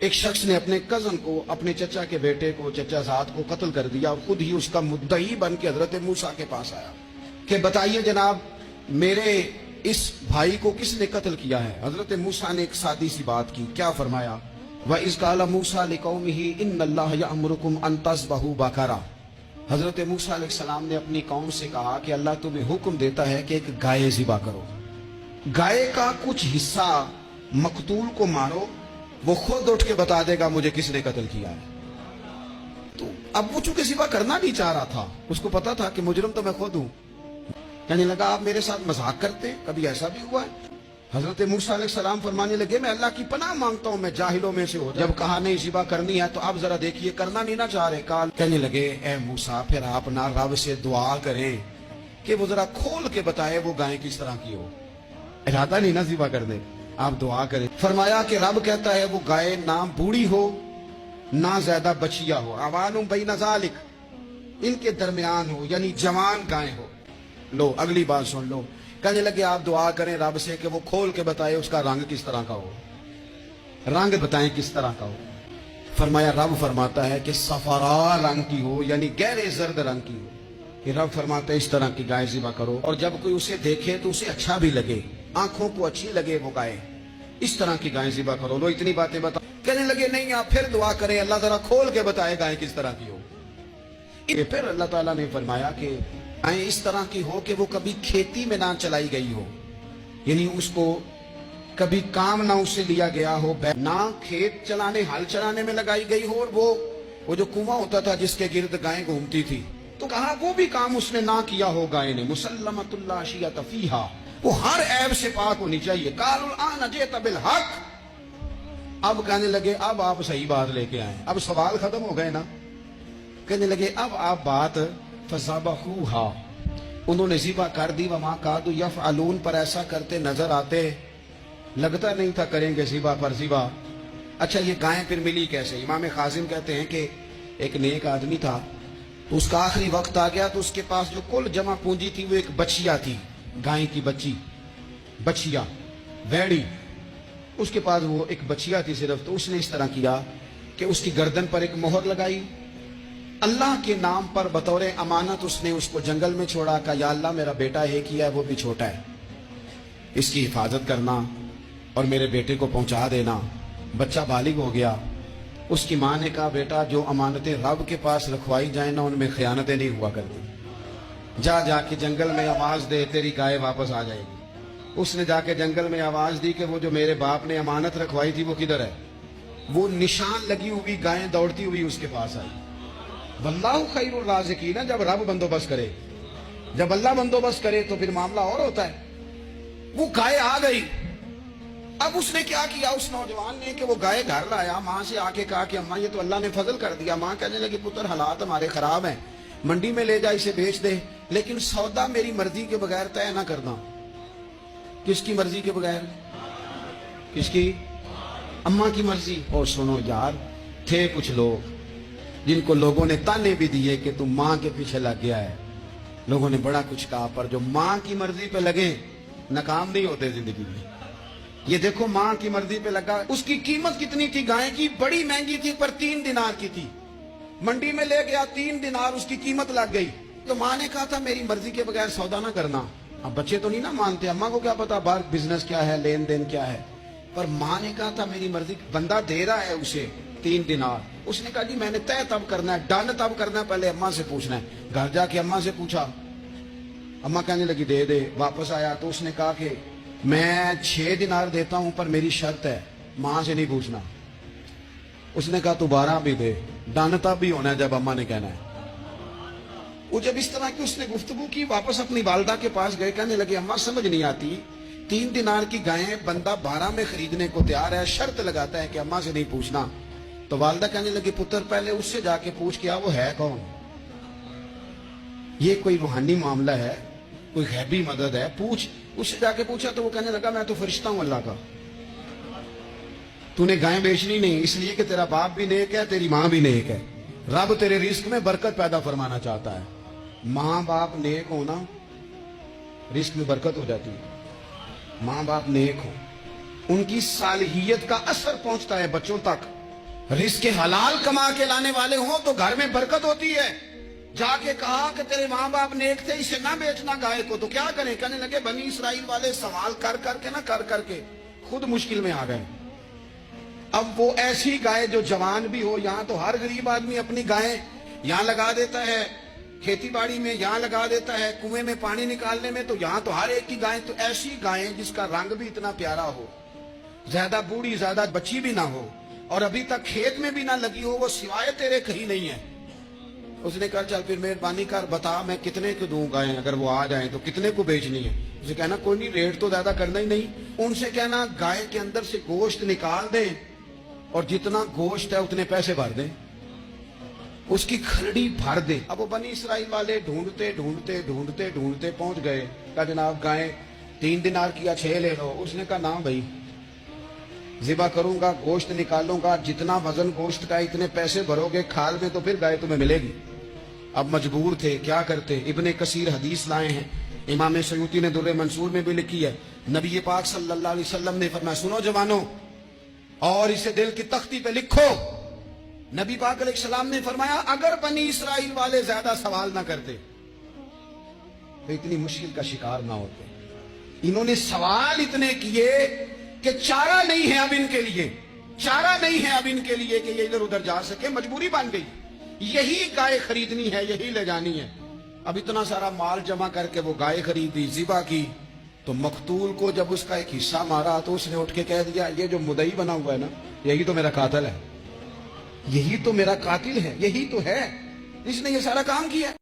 ایک شخص نے اپنے کزن کو، اپنے چچا کے بیٹے کو، چچا زاد کو قتل کر دیا اور خود ہی اس کا مدعی بن کے حضرت موسیٰ کے پاس آیا کہ بتائیے جناب میرے اس بھائی کو کس نے قتل کیا ہے؟ حضرت موسیٰ نے ایک سادی سی بات کی، کیا فرمایا؟ وَإِذْ قَالَ مُوسَىٰ لِقَوْمِهِ إِنَّ اللَّهَ يَأْمُرُكُمْ أَن تَذْبَحُوا بَقَرَةً۔ حضرت موسیٰ علیہ السلام نے اپنی قوم سے کہا کہ اللہ تمہیں حکم دیتا ہے کہ ایک گائے ذبح کرو، گائے کا کچھ حصہ مقتول کو مارو، وہ خود اٹھ کے بتا دے گا مجھے کس نے قتل کیا ہے۔ تو اب وہ چونکہ ذبح کرنا نہیں چاہ رہا تھا، اس کو پتا تھا کہ مجرم تو میں خود ہوں، کہنے لگا آپ میرے ساتھ مذاق کرتے، کبھی ایسا بھی ہوا ہے؟ حضرت موسیٰ علیہ السلام فرمانے لگے میں اللہ کی پناہ مانگتا ہوں میں جاہلوں میں سے ہو، جب کہا نہیں ذبح کرنی ہے تو اب ذرا دیکھیے کرنا نہیں نہ چاہ رہے، کہنے لگے اے موسیٰ پھر آپ نہ رب سے دعا کریں کہ وہ ذرا کھول کے بتائے وہ گائے کس طرح کی ہو، ارادہ نہیں نہ ذبح کرنے، آپ دعا کریں۔ فرمایا کہ رب کہتا ہے وہ گائے نہ بوڑھی ہو نہ زیادہ بچیا ہو، اوان بین ذالک، ان کے درمیان ہو، یعنی جوان گائے ہو۔ لو اگلی بات سن لو، کہنے لگے آپ دعا کریں رب سے کہ وہ کھول کے بتائے اس کا رنگ کس طرح کا ہو، رنگ بتائیں کس طرح کا ہو۔ فرمایا رب فرماتا ہے کہ صفرا رنگ کی ہو، یعنی گہرے زرد رنگ کی ہو۔ کہ رب فرماتا ہے اس طرح کی گائے ذبح کرو، اور جب کوئی اسے دیکھے تو اسے اچھا بھی لگے، آنکھوں کو اچھی لگے وہ گائے، اس طرح کی گائے ذبح کرو۔ لو اتنی باتیں بتا، کہنے لگے نہیں آپ پھر دعا کریں اللہ ذرا کھول کے بتائے گائے کس طرح کی ہو۔ پھر اللہ تعالیٰ نے فرمایا کہ گائے اس طرح کی ہو کہ وہ کبھی کھیتی میں نہ چلائی گئی ہو، یعنی اس کو کبھی کام نہ اسے لیا گیا ہو، نہ کھیت چلانے ہل چلانے میں لگائی گئی ہو، اور وہ جو کنواں ہوتا تھا جس کے گرد گائیں گھومتی تھی، تو کہا وہ بھی کام اس نے نہ کیا ہو گائے نے، مسلمۃ لا شیۃ فیہا، وہ ہر عیب سے پاک ہونی چاہیے۔ قالوا الآن جئت بالحق، اب کہنے لگے اب آپ صحیح بات لے کے آئیں، اب سوال ختم ہو گئے نا، کہنے لگے اب آپ بات فذبحوہا، انہوں نے ذبح کر دی، وما کادوا یفعلون، پر ایسا کرتے نظر آتے، لگتا نہیں تھا کریں گے ذبح پر ذبح۔ اچھا یہ گائیں پھر ملی کیسے؟ امام خازن کہتے ہیں کہ ایک نیک آدمی تھا، تو اس کا آخری وقت آ گیا تو اس کے پاس جو کل جمع پونجی تھی وہ ایک بچیا تھی، گائیں کی بچی، بچیا ویڑی، اس کے پاس وہ ایک بچیا تھی صرف، تو اس نے اس طرح کیا کہ اس کی گردن پر ایک مہر لگائی، اللہ کے نام پر بطور امانت اس نے اس کو جنگل میں چھوڑا، کہا یا اللہ میرا بیٹا ایک ہی ہے وہ بھی چھوٹا ہے، اس کی حفاظت کرنا اور میرے بیٹے کو پہنچا دینا۔ بچہ بالغ ہو گیا، اس کی ماں نے کہا بیٹا جو امانتیں رب کے پاس رکھوائی جائیں نا ان میں خیانتیں نہیں ہوا کرتی، جا جا کے جنگل میں آواز دے تیری گائے واپس آ جائے گی۔ اس نے جا کے جنگل میں آواز دی کہ وہ جو میرے باپ نے امانت رکھوائی تھی وہ کدھر ہے؟ وہ نشان لگی ہوئی گائیں دوڑتی ہوئی اس کے پاس آئی۔ واللہ خیر الرازقین، جب رب بندوبست کرے، جب اللہ بندوبست کرے تو پھر معاملہ اور ہوتا ہے۔ وہ گائے آ گئی، اب اس نے کیا کیا اس نوجوان نے کہ وہ گائے گھر لایا، ماں سے آ کے کہا کہ اماں یہ تو اللہ نے فضل کر دیا۔ ماں کہنے لگی پتر حالات ہمارے خراب ہیں، منڈی میں لے جا اسے بیچ دے، لیکن سودا میری مرضی کے بغیر طے نہ کرنا۔ کس کی مرضی کے بغیر؟ کس کی؟ اماں کی مرضی۔ اور سنو یار، تھے کچھ لوگ جن کو لوگوں نے تانے بھی دیے کہ تم ماں کے پیچھے لگ گیا ہے، لوگوں نے بڑا کچھ کہا، پر جو ماں کی مرضی پہ لگے ناکام نہیں ہوتے زندگی میں۔ یہ دیکھو ماں کی مرضی پہ لگا، اس کی قیمت کتنی تھی گائے کی؟ بڑی مہنگی تھی پر 3 دینار کی تھی، منڈی میں لے گیا 3 دینار اس کی قیمت لگ گئی، تو ماں نے کہا تھا میری مرضی کے بغیر سودا نہ کرنا۔ اب بچے تو نہیں نہ مانتے، اماں کو کیا پتا باہر بزنس کیا ہے، لین دین کیا ہے، پر ماں نے کہا تھا میری مرضی، بندہ دے رہا ہے اسے 3 دینار، اس نے کہا جی میں نے طے تب کرنا ہے، ڈن تب کرنا ہے، پہلے اماں سے پوچھنا ہے۔ گھر جا کے اماں سے پوچھا، اماں کہنے لگی دے دے، واپس آیا تو اس نے کہا کہ میں 6 دینار دیتا ہوں پر میری شرط ہے ماں سے نہیں پوچھنا۔ اس نے کہا تو 12 بھی دے، ڈن تب بھی ہونا ہے جب اماں نے کہنا ہے۔ وہ جب اس طرح کی اس نے گفتگو کی، واپس اپنی والدہ کے پاس گئے، کہنے لگے اماں سمجھ نہیں آتی، 3 دینار کی گائیں بندہ 12 میں خریدنے کو تیار ہے، شرط لگاتا ہے کہ اماں سے نہیں پوچھنا۔ تو والدہ کہنے لگی پتر پہلے اس سے جا کے پوچھ کیا وہ ہے کون، یہ کوئی روحانی معاملہ ہے، کوئی غیبی مدد ہے، پوچھ۔ اس سے جا کے پوچھا تو وہ کہنے لگا میں تو فرشتہ ہوں اللہ کا، تو نے گائیں بیچنی نہیں اس لیے کہ تیرا باپ بھی نیک ہے تیری ماں بھی نیک ہے، رب تیرے رزق میں برکت پیدا فرمانا چاہتا ہے، ماں باپ نیک ہونا رزق میں برکت ہو جاتی ہے، ماں باپ نیک ہو ان کی صالحیت کا اثر پہنچتا ہے بچوں تک، رزق حلال کما کے لانے والے ہوں تو گھر میں برکت ہوتی ہے. جا کے کہا کہ تیرے ماں باپ نیک تھے, اسے نہ بیچنا گائے کو, تو کیا کریں؟ کہنے لگے بنی اسرائیل والے سوال کر کر کے خود مشکل میں آ گئے. اب وہ ایسی گائے جو جوان بھی ہو, یہاں تو ہر غریب آدمی اپنی گائیں یہاں لگا دیتا ہے, کھیتی باڑی میں یہاں لگا دیتا ہے, کنویں میں پانی نکالنے میں, تو یہاں تو ہر ایک کی گائیں. تو ایسی گائیں جس کا رنگ بھی اتنا پیارا ہو, زیادہ بوڑھی زیادہ بچی بھی نہ ہو, اور ابھی تک کھیت میں بھی نہ لگی ہو, وہ سوائے تیرے کہیں نہیں ہے. اس نے کہا چل پھر مہربانی کر بتا میں کتنے کو دوں گائیں, اگر وہ آ جائیں تو کتنے کو بیچنی ہے. اسے کہنا کوئی نہیں, ریٹ تو زیادہ کرنا ہی نہیں. ان سے کہنا گائے کے اندر سے گوشت نکال دیں اور جتنا گوشت ہے اتنے پیسے بھر دیں, اس کی کھرڑی بھر دیں. اب وہ بنی اسرائیل والے ڈھونڈتے پہنچ گئے. کہا جناب گائیں 3 دینار کیا 6 لے لو. اس نے کہا نہ بھائی, ذبح کروں گا, گوشت نکالوں گا, جتنا وزن گوشت کا اتنے پیسے بھرو گے کھال میں تو پھر گائے تمہیں ملے گی. اب مجبور تھے, کیا کرتے؟ ابن کثیر حدیث لائے ہیں, امام سیوطی نے در منصور میں بھی لکھی ہے. نبی پاک صلی اللہ علیہ وسلم نے فرمایا سنو جوانوں, اور اسے دل کی تختی پہ لکھو. نبی پاک علیہ السلام نے فرمایا اگر بنی اسرائیل والے زیادہ سوال نہ کرتے تو اتنی مشکل کا شکار نہ ہوتے. انہوں نے سوال اتنے کیے کہ چارہ نہیں ہے اب ان کے لیے, کہ یہ ادھر ادھر جا سکے. مجبوری بن گئی, یہی گائے خریدنی ہے, یہی لے جانی ہے. اب اتنا سارا مال جمع کر کے وہ گائے خریدی, ذبح کی. تو مقتول کو جب اس کا ایک حصہ مارا تو اس نے اٹھ کے کہہ دیا یہ جو مدعی بنا ہوا ہے نا, یہی تو میرا قاتل ہے, یہی تو میرا قاتل ہے, یہی تو ہے, اس نے یہ سارا کام کیا.